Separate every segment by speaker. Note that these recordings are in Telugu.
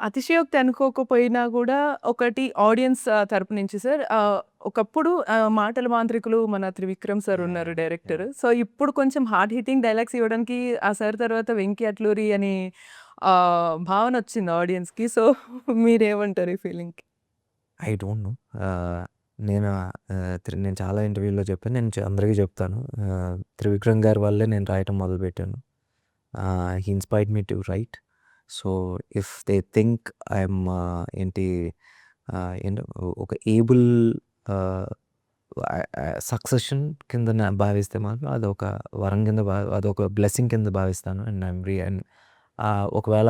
Speaker 1: అతిశయోక్తి అనుకోకపోయినా గూడా ఒకటి ఆడియన్స్ తరపు నుంచి సార్ ఒకప్పుడు మాటల మాంత్రికులు మన త్రివిక్రమ్ సార్
Speaker 2: యాహ్!
Speaker 1: ఉన్నారు
Speaker 2: యాహ్!
Speaker 1: డైరెక్టర్.
Speaker 2: యాహ్!
Speaker 1: సో, ఇప్పుడు కొంచెం హార్డ్ హిట్టింగ్ డైలాగ్స్ ఇవ్వడానికి ఆ సార్ తర్వాత 'వెంకి అట్లూరి' అని భావనొచ్చింది ఆడియన్స్‌కి. సో, మీరేమంటారు ఈ ఫీలింగ్‌కి?
Speaker 2: I don't know. ఆహ్, నేను నేను చాలా ఇంటర్వ్యూలో చెప్పాను. నేను అందరికీ చెప్తాను. త్రివిక్రమ్ గారి వల్లే నేను రాయటం మొదలుపెట్టాను. He inspired me to write. So, if they think I'm ఏంటి ఏంటో ఒక ఏబుల్ ఆహ్, సక్సెషన్ కింద భావిస్తే మాత్రం అదొక వరం కింద అదొక బ్లెస్సింగ్ కింద భావిస్తాను. అండ్ అండ్ ఒకవేళ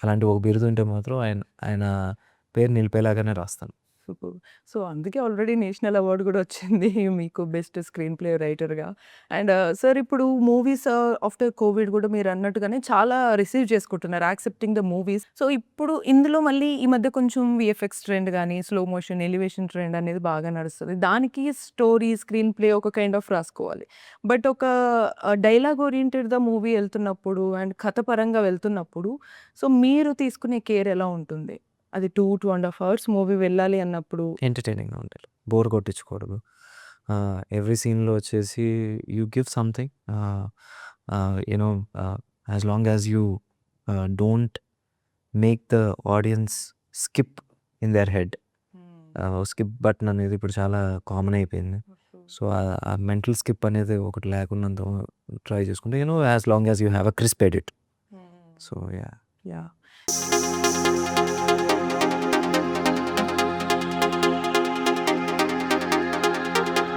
Speaker 2: అలాంటి ఒక బిరుదుంటే మాత్రం ఆయన పేరు నిలిపేలాగానే రాస్తాను.
Speaker 1: సూపర్. సో, అందుకే ఆల్రెడీ నేషనల్ అవార్డ్ గూడా వచ్చింది మీకు బెస్ట్ స్క్రీన్ ప్లే రైటర్‌గా. అండ్ సార్ ఇప్పుడు మూవీస్ ఆఫ్టర్ కోవిడ్ గూడా మీరన్నట్టుగానే చాలా రిసీవ్ చేసుకుంటున్నారు. Accepting the movies. సో, ఇప్పుడు ఇందులో మళ్ళీ ఈ మధ్య కొంచెం వీఎఫ్ఎక్స్ ట్రెండ్ గాని, స్లో మోషన్, ఎలివేషన్ ట్రెండ్ అనేది బాగా నడుస్తది. దానికి స్టోరీ, స్క్రీన్ ప్లే ఒక కైండ్ ఆఫ్ రాసుకోవాలి. బట్ ఒక డైలాగ్ ఓరియెంటెడ్‌గా మూవీ ఎళ్తున్నప్పుడు అండ్ కథ పరంగా వెళ్తున్నప్పుడు సో, మీరు తీసుకునే కేర్ ఎలా ఉంటుంది? అది 2 ½ అవర్స్ మూవీ వెళ్ళాలి అన్నప్పుడు.
Speaker 2: ఎంటర్‌టైనింగ్‌గా ఉండాలి. బోర్ కొట్టించకూడదు. ఎవ్రీ సీన్‌లో వచ్చేసి you give something. You know as long as you don't make the audience skip in their head. Skip button అనేది ఇప్పుడు చాలా కామన్ అయిపోయింది. సో, ఆ మెంటల్ స్కిప్ అనేది ఒకటి లేకున్నంత ట్రై చేసుకుంటే as long as you have a crisp edit. So, yeah!
Speaker 1: Yeah!